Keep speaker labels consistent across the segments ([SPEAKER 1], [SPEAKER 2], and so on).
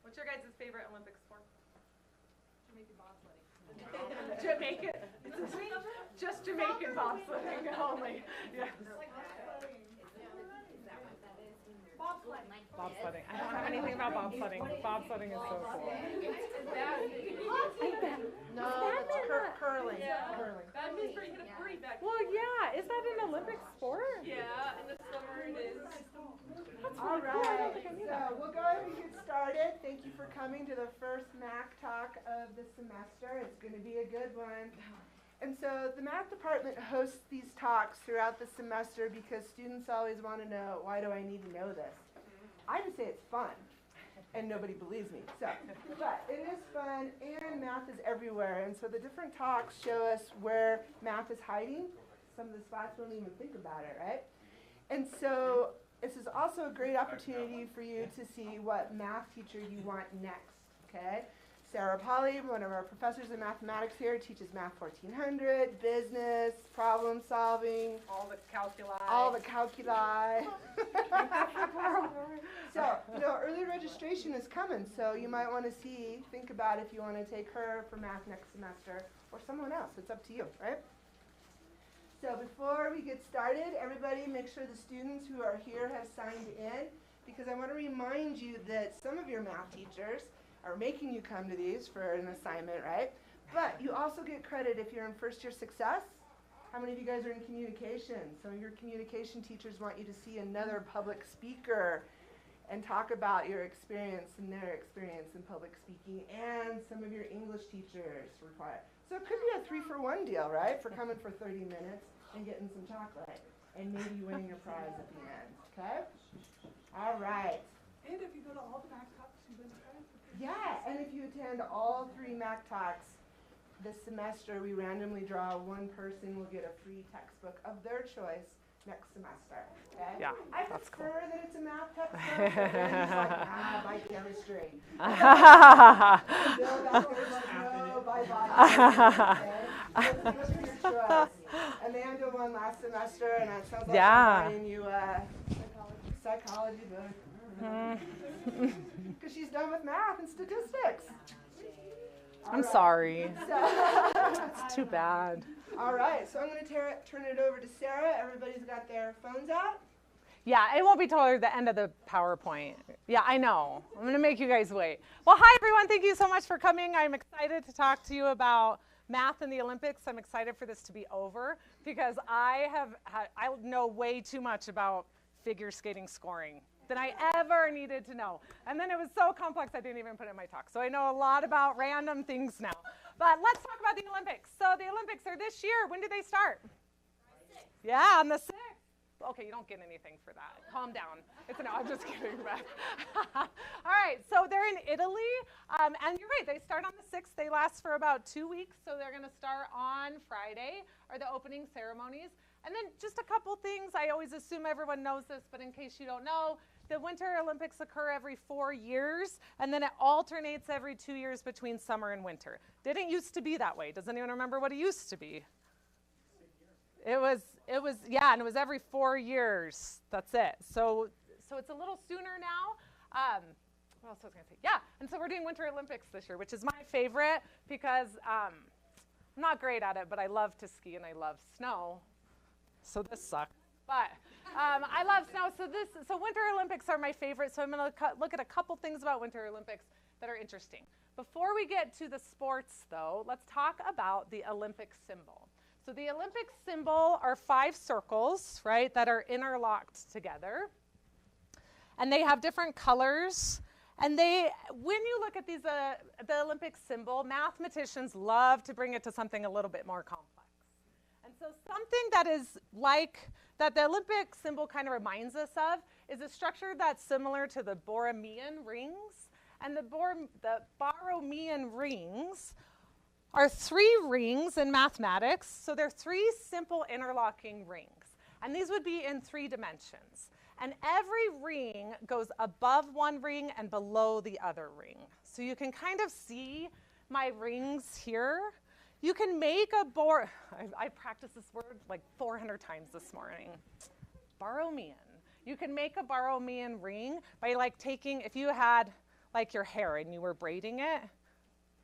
[SPEAKER 1] What's your guys' favorite Olympic sport? Jamaican bobsledding. Jamaican. Just Jamaican bobsledding only. Yes. Bobsledding. I don't have anything about bobsledding. Bobsledding is so cool.
[SPEAKER 2] No, it's curling.
[SPEAKER 1] Yeah. Curling. That means where you hit a pretty back.
[SPEAKER 3] Well, yeah. Is that an Olympic sport?
[SPEAKER 1] Yeah, in the summer it is.
[SPEAKER 3] That's
[SPEAKER 2] All
[SPEAKER 3] really cool. I don't
[SPEAKER 2] right,
[SPEAKER 3] think I knew
[SPEAKER 2] so
[SPEAKER 3] that.
[SPEAKER 2] we'll go ahead and get started. Thank you for coming to the first MAC talk of the semester. It's going to be a good one. And so the math department hosts these talks throughout the semester because students always want to know, why do I need to know this? I just say it's fun, and nobody believes me. So, but it is fun, and math is everywhere. And so the different talks show us where math is hiding. Some of the spots we don't even think about it, right? And so this is also a great opportunity for you to see what math teacher you want next, okay? Sarah Pauley, one of our professors in mathematics here, teaches Math 1400, business, problem solving.
[SPEAKER 1] All the calculi.
[SPEAKER 2] All the calculi. So, early registration is coming, so you might want to think about if you want to take her for math next semester or someone else. It's up to you, right? So before we get started, everybody make sure the students who are here have signed in, because I want to remind you that some of your math teachers are making you come to these for an assignment, right? But you also get credit if you're in first year success. How many of you guys are in communication? Some of your communication teachers want you to see another public speaker and talk about your experience and their experience in public speaking, and some of your English teachers require. So it could be a 3-for-1 deal, right? For coming for 30 minutes and getting some chocolate and maybe winning your prize at the end, okay? All right.
[SPEAKER 4] And if you go to all the MAC talks, you win the prize.
[SPEAKER 2] Yeah, and if you attend all 3 MAC talks this semester, we randomly draw one person will get a free textbook of their choice next semester. Okay?
[SPEAKER 3] Yeah,
[SPEAKER 2] I
[SPEAKER 3] that's cool.
[SPEAKER 2] prefer that it's a math textbook, but then he's like, biochemistry. Bill back there is like, no, biology. Okay? Those are your choice. Amanda won last semester, and that sounds like I'm buying you a psychology book. Because she's done with math and statistics.
[SPEAKER 3] I'm sorry. It's too bad.
[SPEAKER 2] All right, so I'm going to turn it over to Sarah. Everybody's got their phones out.
[SPEAKER 3] Yeah, it won't be till the end of the PowerPoint. Yeah, I know. I'm going to make you guys wait. Well, hi, everyone. Thank you so much for coming. I'm excited to talk to you about math in the Olympics. I'm excited for this to be over because I know way too much about figure skating scoring than I ever needed to know. And then it was so complex I didn't even put it in my talk. So I know a lot about random things now. But let's talk about the Olympics. So the Olympics are this year. When do they start? Yeah, on the 6th. Okay, you don't get anything for that. Calm down. No, I'm just kidding. All right, so they're in Italy. And you're right, they start on the 6th. They last for about 2 weeks. So they're going to start on Friday, are the opening ceremonies. And then just a couple things. I always assume everyone knows this, but in case you don't know, the Winter Olympics occur every 4 years, and then it alternates every 2 years between summer and winter. Didn't used to be that way. Does anyone remember what it used to be? It was, yeah, and it was every 4 years. That's it. So it's a little sooner now. What else was I going to say? Yeah, and so we're doing Winter Olympics this year, which is my favorite because I'm not great at it, but I love to ski and I love snow. So this sucks. But I love snow. So Winter Olympics are my favorite. So I'm going to look at a couple things about Winter Olympics that are interesting. Before we get to the sports, though, let's talk about the Olympic symbol. So the Olympic symbol are 5 circles, right, that are interlocked together. And they have different colors. And when you look at these, the Olympic symbol, mathematicians love to bring it to something a little bit more complex. And so something that the Olympic symbol kind of reminds us of is a structure that's similar to the Borromean rings. And the Borromean rings are 3 rings in mathematics. So they're 3 simple interlocking rings. And these would be in 3 dimensions. And every ring goes above one ring and below the other ring. So you can kind of see my rings here. You can make I practiced this word like 400 times this morning. Borromean. You can make a Borromean ring by taking, if you had like your hair and you were braiding it,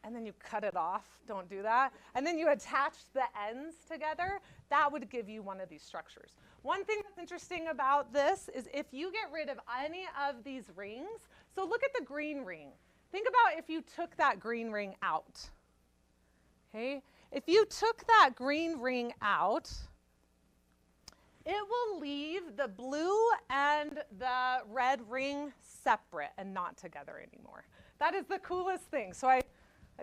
[SPEAKER 3] and then you cut it off, don't do that, and then you attach the ends together, that would give you one of these structures. One thing that's interesting about this is if you get rid of any of these rings, so look at the green ring. Think about if you took that green ring out, okay? If you took that green ring out, it will leave the blue and the red ring separate and not together anymore. That is the coolest thing. So I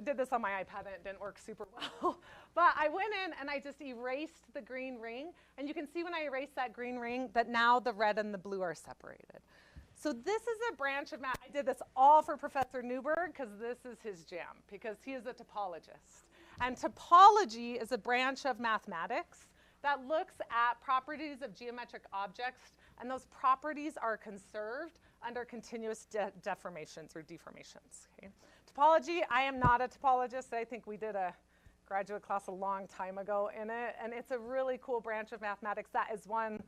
[SPEAKER 3] did this on my iPad and it didn't work super well. But I went in and I just erased the green ring. And you can see when I erased that green ring that now the red and the blue are separated. So this is a branch of math. I did this all for Professor Newberg because this is his jam, because he is a topologist. And topology is a branch of mathematics that looks at properties of geometric objects, and those properties are conserved under continuous deformations or deformations. Okay? Topology, I am not a topologist. I think we did a graduate class a long time ago in it, and it's a really cool branch of mathematics. That is one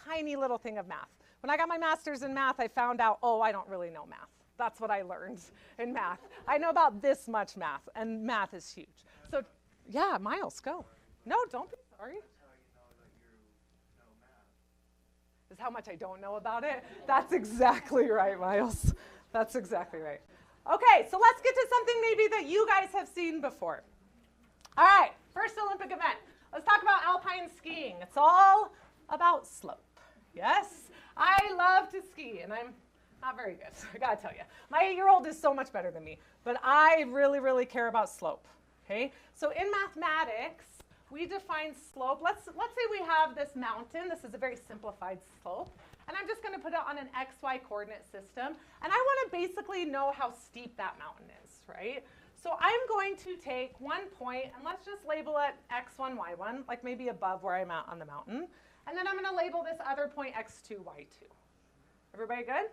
[SPEAKER 3] tiny little thing of math. When I got my master's in math, I found out, oh, I don't really know math. That's what I learned in math. I know about this much math, and math is huge. So, yeah, Miles, go. No, don't be sorry. Is how much I don't know about it. That's exactly right, Miles. That's exactly right. Okay, so let's get to something maybe that you guys have seen before. All right, first Olympic event. Let's talk about alpine skiing. It's all about slope. Yes, I love to ski, and I'm not very good, I gotta tell you. My 8-year-old is so much better than me, but I really, really care about slope. Okay, so in mathematics, we define slope. Let's say we have this mountain. This is a very simplified slope. And I'm just going to put it on an XY coordinate system. And I want to basically know how steep that mountain is, right? So I'm going to take one point, and let's just label it x1, y1, like maybe above where I'm at on the mountain. And then I'm going to label this other point x2, y2. Everybody good?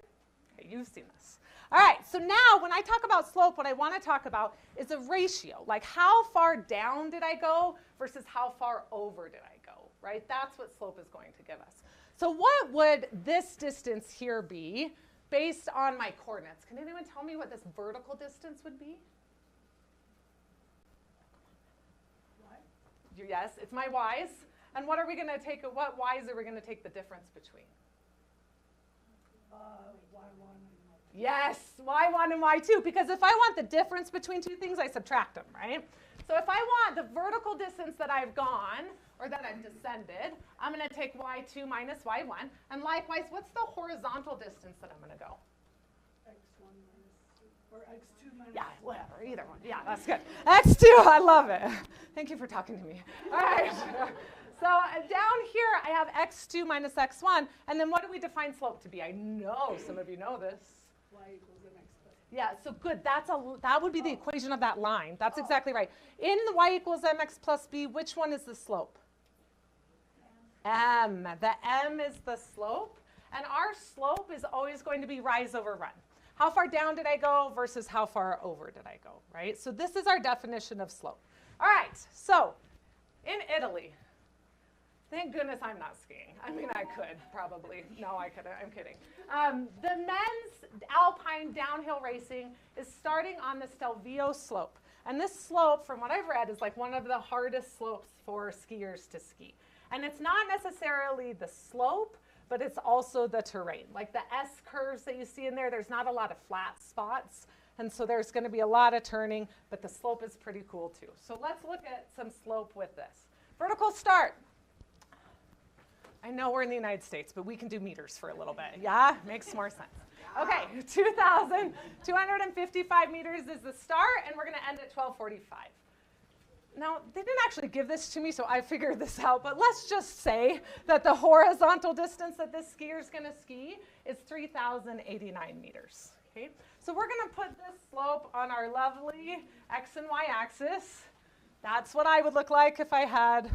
[SPEAKER 3] Okay, you've seen this. All right, so now when I talk about slope, what I want to talk about is a ratio, like how far down did I go versus how far over did I go, right? That's what slope is going to give us. So what would this distance here be based on my coordinates? Can anyone tell me what this vertical distance would be?
[SPEAKER 4] What?
[SPEAKER 3] Yes, it's my y's. And what are we going to take, what y's are we going to take the difference between?
[SPEAKER 4] Y1 and
[SPEAKER 3] Yes, y1 and y2, because if I want the difference between two things, I subtract them, right? So if I want the vertical distance that I've gone, or that I've descended, I'm going to take y2 minus y1. And likewise, what's the horizontal distance that I'm going to go?
[SPEAKER 4] x1 minus, or x2 minus.
[SPEAKER 3] Yeah, whatever, either one. Yeah, that's good. x2, I love it. Thank you for talking to me. All right. So down here, I have x2 minus x1. And then what do we define slope to be? I know some of you know this.
[SPEAKER 4] Y equals mx plus.
[SPEAKER 3] Yeah, so good. That would be the equation of that line. That's exactly right. In the y equals mx plus b, which one is the slope? M. The m is the slope. And our slope is always going to be rise over run. How far down did I go versus how far over did I go, right? So this is our definition of slope. All right, so in Italy, thank goodness I'm not skiing. I mean, I could probably. No, I couldn't. I'm kidding. The men's alpine downhill racing is starting on the Stelvio slope. And this slope, from what I've read, is like one of the hardest slopes for skiers to ski. And it's not necessarily the slope, but it's also the terrain. Like the S curves that you see in there, there's not a lot of flat spots. And so there's going to be a lot of turning, but the slope is pretty cool too. So let's look at some slope with this. Vertical start. I know we're in the United States, but we can do meters for a little bit. Yeah, makes more sense. Okay, 2,255 meters is the start, and we're going to end at 1245. Now, they didn't actually give this to me, so I figured this out, but let's just say that the horizontal distance that this skier is going to ski is 3,089 meters. Okay, so we're going to put this slope on our lovely x and y axis. That's what I would look like if I had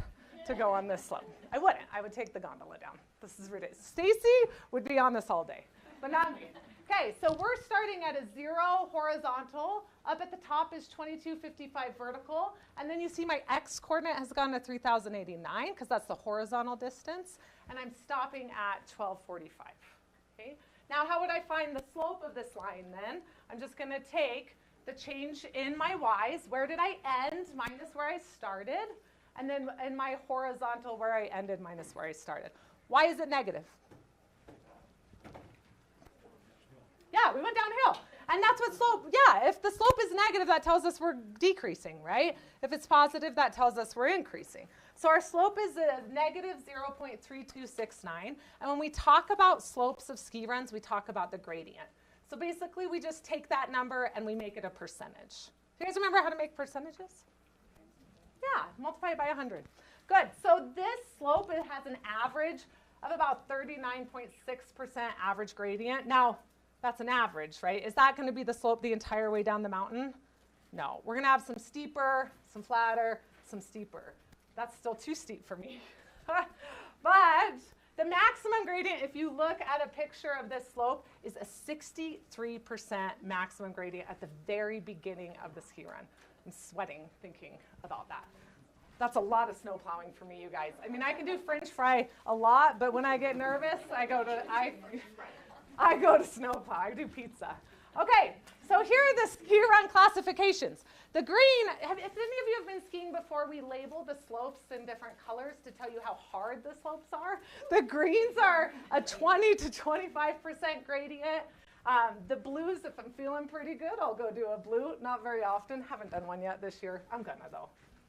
[SPEAKER 3] to go on this slope. I wouldn't. I would take the gondola down. This is ridiculous. Stacy would be on this all day, but not me. Okay, so we're starting at a 0 horizontal. Up at the top is 2255 vertical. And then you see my x coordinate has gone to 3,089 because that's the horizontal distance. And I'm stopping at 1245. Okay? Now, how would I find the slope of this line then? I'm just going to take the change in my y's. Where did I end minus where I started? And then in my horizontal, where I ended minus where I started. Why is it negative? Yeah, we went downhill. And that's what slope, yeah, if the slope is negative, that tells us we're decreasing, right? If it's positive, that tells us we're increasing. So our slope is a negative 0.3269. And when we talk about slopes of ski runs, we talk about the gradient. So basically, we just take that number and we make it a percentage. Do you guys remember how to make percentages? Yeah, multiply it by 100. Good. So this slope, it has an average of about 39.6% average gradient. Now, that's an average, right? Is that going to be the slope the entire way down the mountain? No. We're going to have some steeper, some flatter, some steeper. That's still too steep for me. But the maximum gradient, if you look at a picture of this slope, is a 63% maximum gradient at the very beginning of the ski run. I'm sweating thinking about that. That's a lot of snow plowing for me, you guys. I mean, I can do French fry a lot, but when I get nervous, I go to snowplow. I do pizza. Okay, so here are the ski run classifications. The green, if any of you have been skiing before, we label the slopes in different colors to tell you how hard the slopes are. The greens are a 20 to 25% gradient. The blues, if I'm feeling pretty good, I'll go do a blue. Not very often. Haven't done one yet this year. I'm gonna though.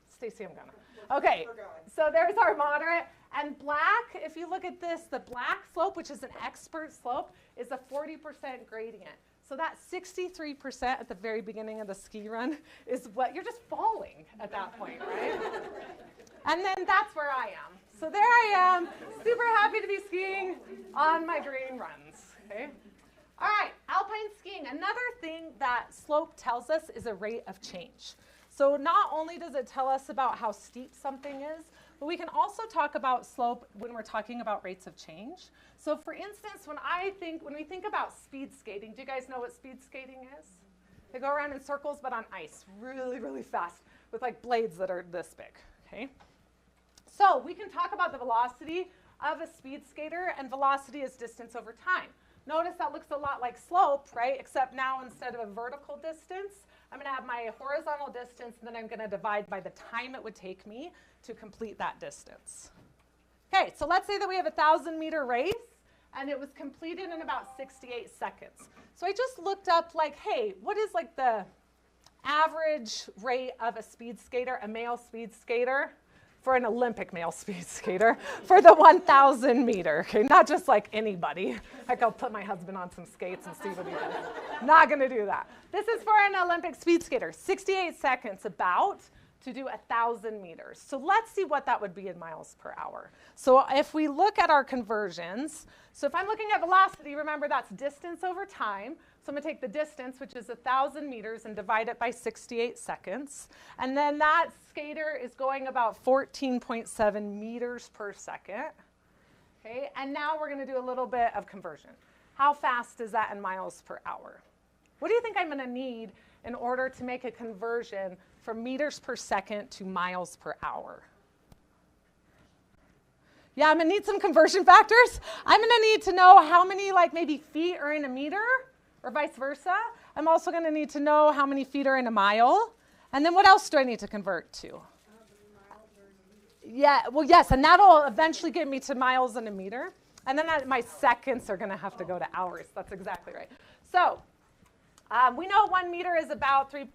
[SPEAKER 3] Stacy, I'm gonna. Okay, so there's our moderate. And black, if you look at this, the black slope, which is an expert slope, is a 40% gradient. So that 63% at the very beginning of the ski run is what, you're just falling at that point, right? And then that's where I am. So there I am, super happy to be skiing on my green runs, okay? All right, alpine skiing. Another thing that slope tells us is a rate of change. So not only does it tell us about how steep something is, but we can also talk about slope when we're talking about rates of change. So for instance, when we think about speed skating, do you guys know what speed skating is? They go around in circles, but on ice, really, really fast, with like blades that are this big, okay? So we can talk about the velocity of a speed skater, and velocity is distance over time. Notice that looks a lot like slope, right? Except now instead of a vertical distance, I'm going to have my horizontal distance, and then I'm going to divide by the time it would take me to complete that distance. Okay, so let's say that we have a 1,000-meter race, and it was completed in about 68 seconds. So I just looked up, like, hey, what is like the average rate of a speed skater, a male speed skater, for an Olympic male speed skater, for the 1,000-meter, okay? Not just like anybody. Like I'll put my husband on some skates and see what he does. Not gonna do that. This is for an Olympic speed skater, 68 seconds about to do 1,000 meters. So let's see what that would be in miles per hour. So if we look at our conversions, so if I'm looking at velocity, remember that's distance over time. So I'm going to take the distance, which is 1,000 meters, and divide it by 68 seconds. And then that skater is going about 14.7 meters per second. Okay, and now we're going to do a little bit of conversion. How fast is that in miles per hour? What do you think I'm going to need in order to make a conversion from meters per second to miles per hour? Yeah, I'm going to need some conversion factors. I'm going to need to know how many, like maybe feet are in a meter, or vice versa. I'm also going to need to know how many feet are in a mile. And then what else do I need to convert to? Yeah, well, yes, and that'll eventually get me to miles and a meter. And then my seconds are going to have to go to hours. That's exactly right. So we know 1 meter is about 3.28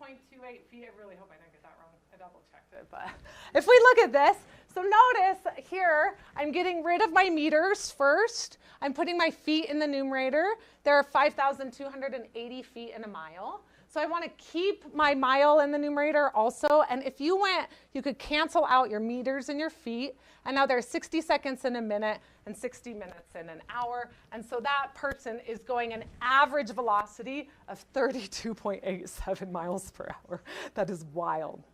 [SPEAKER 3] feet. I really hope I didn't get that wrong. I double checked it. But if we look at this, so notice here, I'm getting rid of my meters first. I'm putting my feet in the numerator. There are 5,280 feet in a mile. So I want to keep my mile in the numerator also. And if you went, you could cancel out your meters and your feet. And now there's 60 seconds in a minute and 60 minutes in an hour. And so that person is going an average velocity of 32.87 miles per hour. That is wild.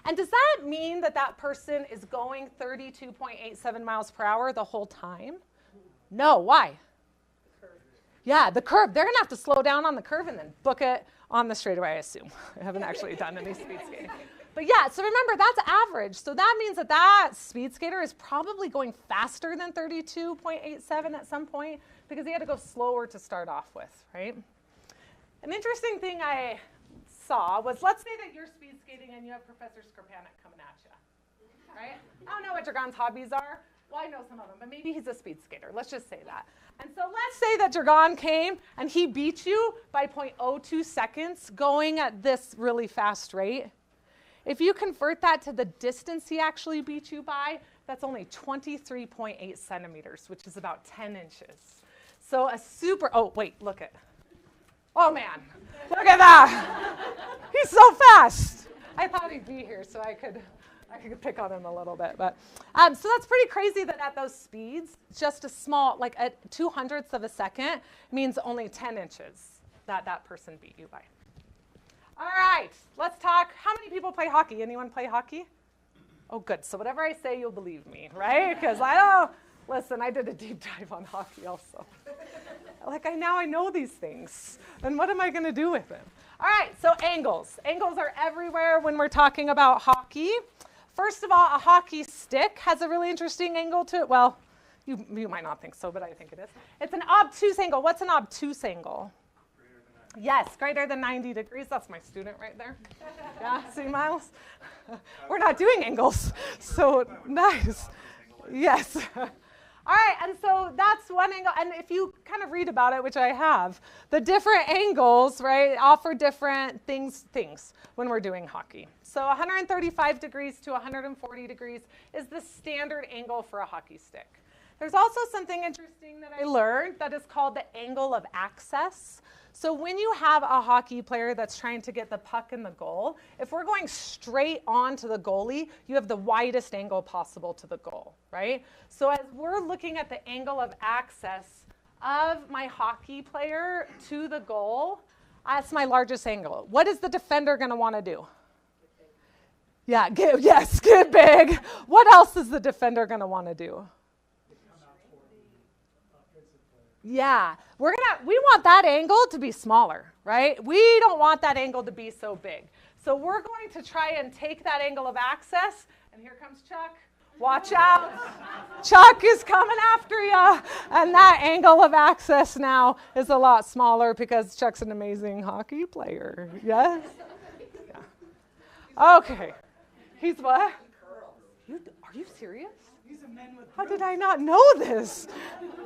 [SPEAKER 3] And does that mean that that person is going 32.87 miles per hour the whole time? No, why? The curve. Yeah, the curve. They're going to have to slow down on the curve and then book it on the straightaway, I assume. I haven't actually done any speed skating. But yeah, so remember, that's average. So that means that that speed skater is probably going faster than 32.87 at some point because he had to go slower to start off with, right? An interesting thing I saw was, let's say that you're speed skating and you have Professor Skrpanek coming at you, right? I don't know what Dragon's hobbies are. Well, I know some of them, but maybe he's a speed skater. Let's just say that. And so let's say that Dragon came and he beat you by 0.02 seconds going at this really fast rate. If you convert that to the distance he actually beat you by, that's only 23.8 centimeters, which is about 10 inches. So a super, oh, wait, look at, oh man, look at that. He's so fast. I thought he'd be here so I could pick on him a little bit. But so that's pretty crazy that at those speeds, just a small, like at 2/100ths of a second means only 10 inches that that person beat you by. All right, let's talk. How many people play hockey? Anyone play hockey? Oh, good. So whatever I say, you'll believe me, right? Because listen, I did a deep dive on hockey also. Like now I know these things. And what am I going to do with them? All right, so angles. Angles are everywhere when we're talking about hockey. First of all, a hockey stick has a really interesting angle to it. Well, you might not think so, but I think it is. It's an obtuse angle. What's an obtuse angle? Yes, greater than 90 degrees. That's my student right there. Yeah, see, Miles? We're not doing angles, so nice. Yes. All right, and so that's one angle. And if you kind of read about it, which I have, the different angles, right, offer different things when we're doing hockey. So 135 degrees to 140 degrees is the standard angle for a hockey stick. There's also something interesting that I learned that is called the angle of access. So when you have a hockey player that's trying to get the puck in the goal, if we're going straight on to the goalie, you have the widest angle possible to the goal, right? So as we're looking at the angle of access of my hockey player to the goal, that's my largest angle. What is the defender going to want to do? Yeah, get big. What else is the defender going to want to do? Yeah, we want that angle to be smaller, right? We don't want that angle to be so big. So we're going to try and take that angle of access, and here comes Chuck. Watch out. Chuck is coming after you. And that angle of access now is a lot smaller because Chuck's an amazing hockey player. Yes? Yeah. Okay. He's what? Are you serious? How did I not know this?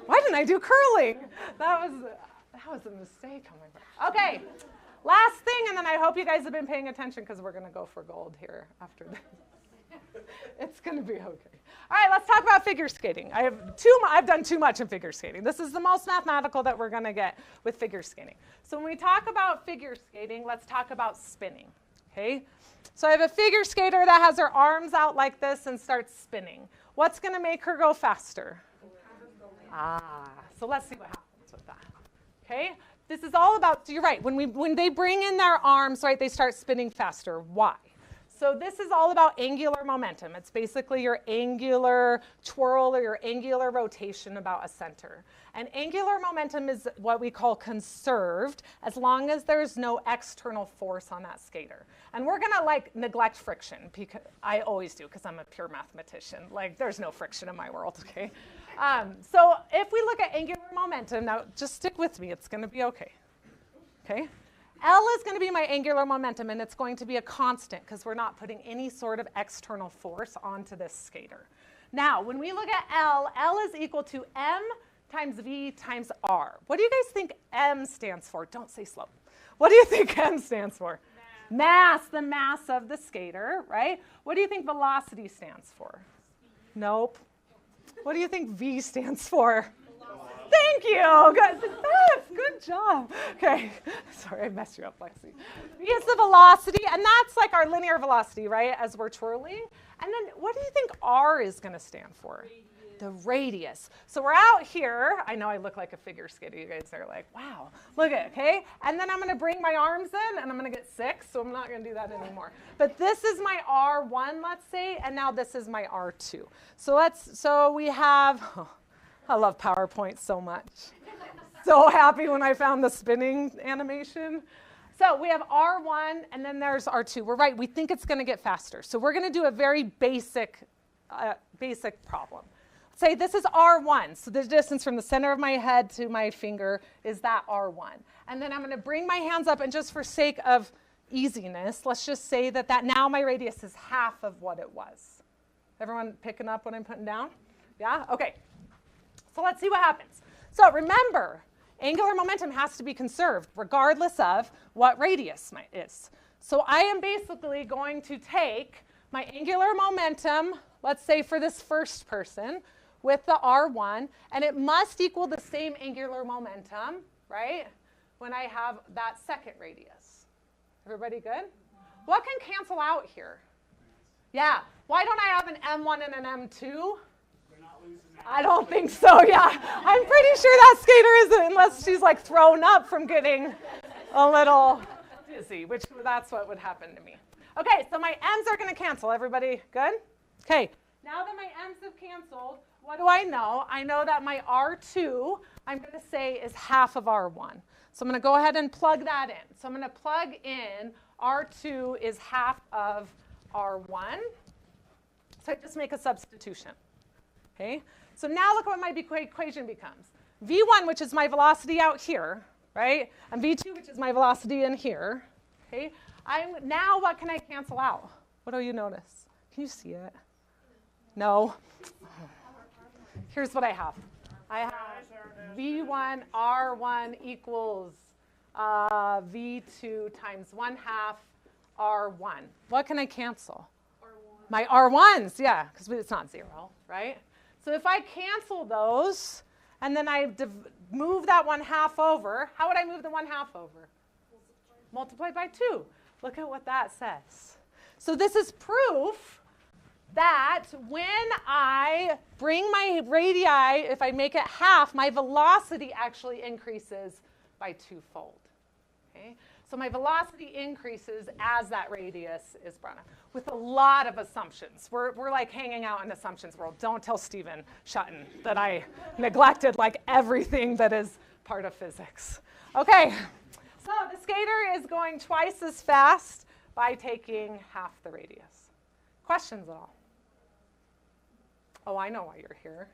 [SPEAKER 3] Why didn't I do curling? That was a mistake on my part. Okay, last thing, and then I hope you guys have been paying attention because we're going to go for gold here after this. It's going to be okay. All right, let's talk about figure skating. I've done too much in figure skating. This is the most mathematical that we're going to get with figure skating. So when we talk about figure skating, let's talk about spinning, okay? So I have a figure skater that has her arms out like this and starts spinning. What's going to make her go faster? So let's see what happens with that. Okay? This is all about, so you're right, when they bring in their arms, right, they start spinning faster. Why? So this is all about angular momentum. It's basically your angular twirl or your angular rotation about a center. And angular momentum is what we call conserved as long as there's no external force on that skater. And we're gonna neglect friction, because I always do because I'm a pure mathematician. Like there's no friction in my world, okay? So if we look at angular momentum, now just stick with me, it's gonna be okay, okay? L is going to be my angular momentum, and it's going to be a constant because we're not putting any sort of external force onto this skater. Now, when we look at L, L is equal to M times V times R. What do you guys think M stands for? Don't say slow. What do you think M stands for? Mass, the mass of the skater, right? What do you think velocity stands for? Nope. What do you think V stands for? Thank you. Good job. Okay. Sorry, I messed you up, Lexi. V is the velocity, and that's like our linear velocity, right, as we're twirling. And then what do you think R is going to stand for? The radius. So we're out here. I know I look like a figure skater. You guys are like, wow, look at it, okay? And then I'm going to bring my arms in, and I'm going to get 6, so I'm not going to do that anymore. But this is my R1, let's say, and now this is my R2. So we have... Oh, I love PowerPoint so much. So happy when I found the spinning animation. So we have R1, and then there's R2. We're right. We think it's going to get faster. So we're going to do a very basic problem. Say this is R1. So the distance from the center of my head to my finger is that R1. And then I'm going to bring my hands up, and just for sake of easiness, let's just say that now my radius is half of what it was. Everyone picking up what I'm putting down? Yeah? Okay. So let's see what happens. So remember, angular momentum has to be conserved regardless of what radius is. So I am basically going to take my angular momentum, let's say for this first person, with the R1, and it must equal the same angular momentum, right, when I have that second radius. Everybody good? What can cancel out here? Yeah. Why don't I have an M1 and an M2? I don't think so, yeah. I'm pretty sure that skater isn't, unless she's like thrown up from getting a little dizzy, which that's what would happen to me. Okay, so my M's are going to cancel. Everybody good? Okay, now that my M's have canceled, what do I know? I know that my R2, I'm going to say, is half of R1. So I'm going to go ahead and plug that in. So I'm going to plug in R2 is half of R1. So I just make a substitution. Okay, so now look what my equation becomes. V1, which is my velocity out here, right? And V2, which is my velocity in here. Okay, now what can I cancel out? What do you notice? Can you see it? No? Here's what I have. I have V1 R1 equals V2 times 1/2 R1. What can I cancel? R1. My R1s, yeah, because it's not 0, right? So if I cancel those, and then I move that 1/2 over, how would I move the 1/2 over? Multiply by 2. Look at what that says. So this is proof that when I bring my radii, if I make it half, my velocity actually increases by 2-fold. Okay? So my velocity increases as that radius is brought up, with a lot of assumptions. We're like hanging out in assumptions world. Don't tell Stephen Shutton that I neglected like everything that is part of physics. Okay, so the skater is going twice as fast by taking half the radius. Questions at all? Oh, I know why you're here,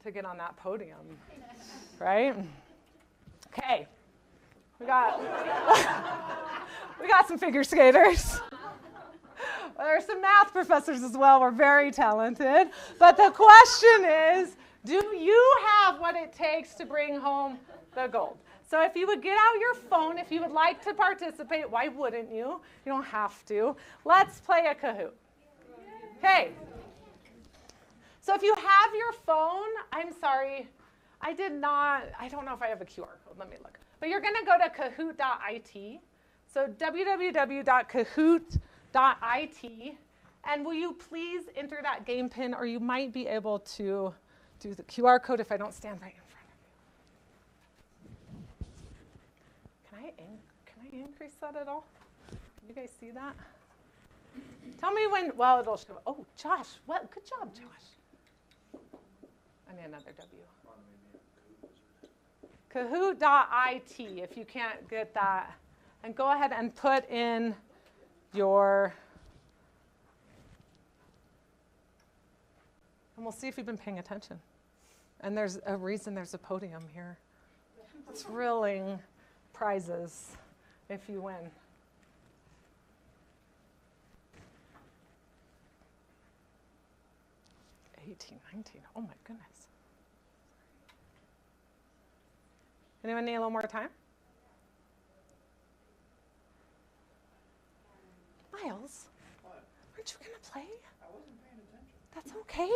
[SPEAKER 3] to get on that podium, right? Okay, we got some figure skaters. Well, there are some math professors as well. We're very talented. But the question is, do you have what it takes to bring home the gold? So if you would get out your phone, if you would like to participate, why wouldn't you? You don't have to. Let's play a Kahoot. Okay. So if you have your phone, I'm sorry, I don't know if I have a QR code. Let me look. But you're going to go to kahoot.it. So www.kahoot.it. And will you please enter that game pin, or you might be able to do the QR code if I don't stand right in front of you. Can I increase that at all? Can you guys see that? Tell me when, well, it'll show. Oh, Josh, what? Good job, Josh. I need another W. Kahoot.it, if you can't get that. And go ahead and put in your, and we'll see if you've been paying attention. And there's a reason there's a podium here. Thrilling prizes if you win. 18, 19, oh my goodness. Anyone need a little more time? Miles, aren't you gonna play?
[SPEAKER 5] I wasn't paying attention.
[SPEAKER 3] That's okay.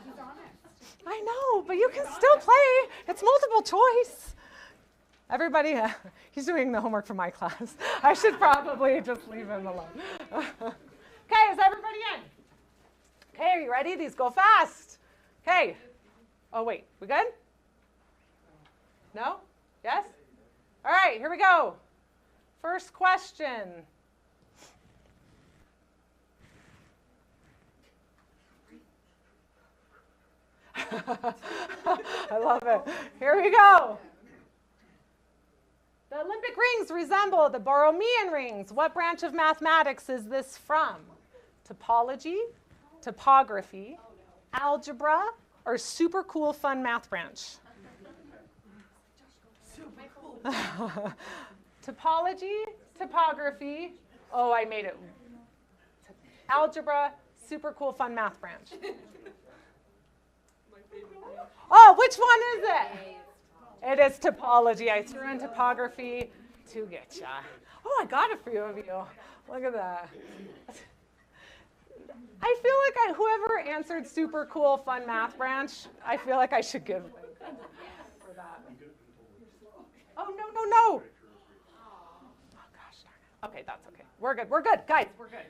[SPEAKER 3] He's honest. I know, but you can still play. It's multiple choice. Everybody, he's doing the homework for my class. I should probably just leave him alone. Okay, is everybody in? Okay, are you ready? These go fast. Okay. Oh, wait, we good? No? Yes? All right, here we go. First question. I love it. Here we go. The The Olympic rings resemble the Borromean rings. What branch of mathematics is this from? Topology, topography, algebra, or super cool fun math branch? Topology, topography. Oh, I made it. Algebra, super cool fun math branch. Oh, which one is it? It is topology. I threw in topography to get ya. Oh, I got a few of you. Look at that. I feel like whoever answered super cool fun math branch, I feel like I should give them for that. Oh, no, no, no. Oh, gosh darn it. Okay, that's okay. We're good. We're good. Guys, we're good.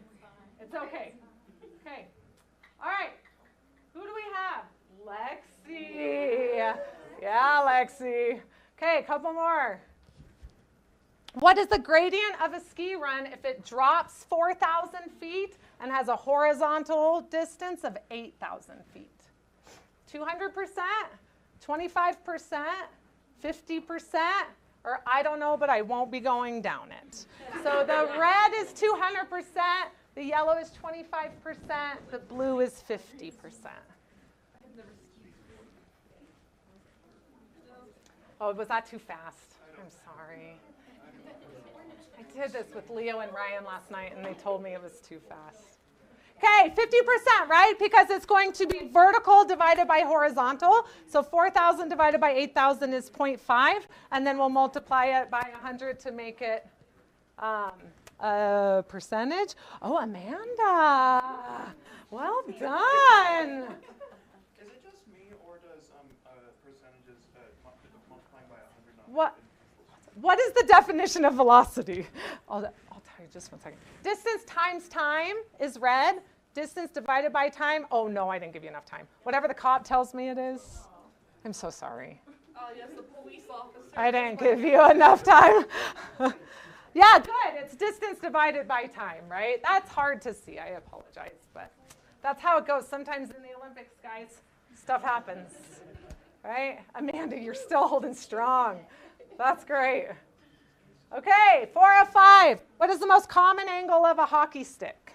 [SPEAKER 3] It's okay. Okay. All right. Who do we have? Lexi. Yeah, Lexi. Okay, a couple more. What is the gradient of a ski run if it drops 4,000 feet and has a horizontal distance of 8,000 feet? 200%, 25%, 50%, or I don't know, but I won't be going down it. So the red is 200%, the yellow is 25%, the blue is 50%. Oh, was that too fast? I'm sorry. I did this with Leo and Ryan last night, and they told me it was too fast. Okay, 50%, right? Because it's going to be vertical divided by horizontal. So 4,000 divided by 8,000 is 0.5, and then we'll multiply it by 100 to make it a percentage. Oh, Amanda, well done.
[SPEAKER 5] Is it just me, or does percentages multiplying by 100 not?
[SPEAKER 3] What is the definition of velocity? I'll tell you just 1 second. Distance times time is red. Distance divided by time. Oh, no, I didn't give you enough time. Whatever the cop tells me it is. I'm so sorry.
[SPEAKER 1] Oh, yes, the police officer.
[SPEAKER 3] I didn't give you enough time. Yeah, good. It's distance divided by time, right? That's hard to see. I apologize, but that's how it goes. Sometimes in the Olympics, guys, stuff happens, right? Amanda, you're still holding strong. That's great. Okay, 4 of 5. What is the most common angle of a hockey stick?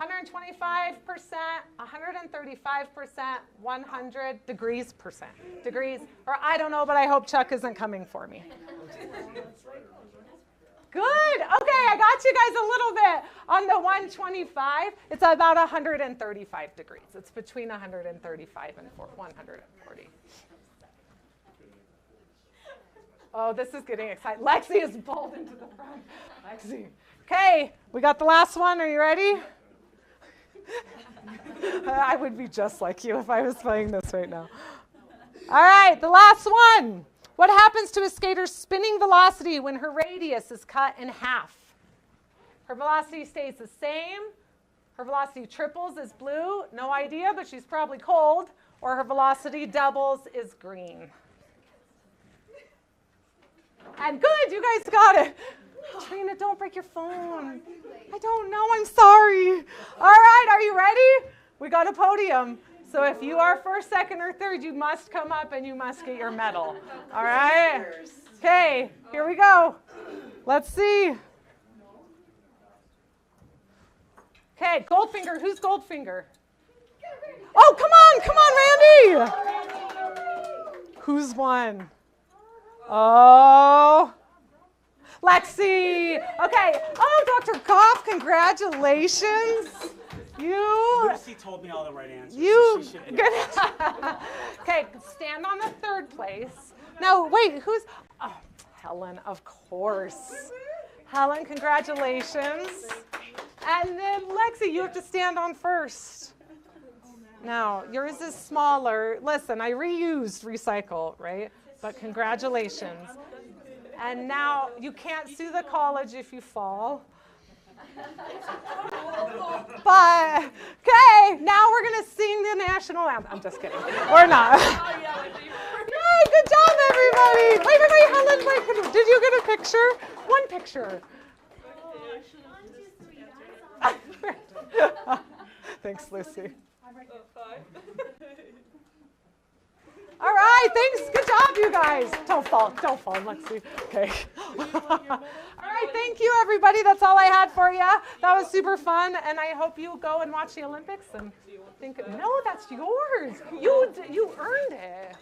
[SPEAKER 3] 125%, 135%, 100 degrees percent. Degrees, or I don't know, but I hope Chuck isn't coming for me. Good. Okay, I got you guys a little bit on the 125. It's about 135 degrees. It's between 135 and 140. Oh, this is getting exciting. Lexi is pulled into the front. Lexi. Okay, we got the last one. Are you ready? I would be just like you if I was playing this right now. All right, the last one. What happens to a skater's spinning velocity when her radius is cut in half? Her velocity stays the same. Her velocity triples is blue. No idea, but she's probably cold. Or her velocity doubles is green. And good, you guys got it. Trina, don't break your phone. I don't know, I'm sorry. All right, are you ready? We got a podium. So if you are first, second, or third, you must come up and you must get your medal. All right? Okay, here we go. Let's see. Okay, Goldfinger. Who's Goldfinger? Oh, come on, Randy. Who's won? Oh, Lexi. Okay. Oh, Dr. Goff, congratulations.
[SPEAKER 6] Lucy told me all the right answers. So she should
[SPEAKER 3] good. Okay, stand on the third place. No, wait, who's? Oh, Helen, of course. Helen, congratulations. And then Lexi, you have to stand on first. Now, yours is smaller. Listen, I reused recycle, right? But congratulations. And now you can't sue the college if you fall. But, okay, now we're going to sing the national anthem. I'm just kidding. We're not. Yay, good job, everybody. Wait, Helen, wait. Did you get a picture? One picture. Thanks, Lucy. All right. right, thanks. Good job, you guys. Don't fall, Lexi. Okay. All right, thank you, everybody. That's all I had for you. That was super fun, and I hope you go and watch the Olympics and think, no, that's yours. You earned it.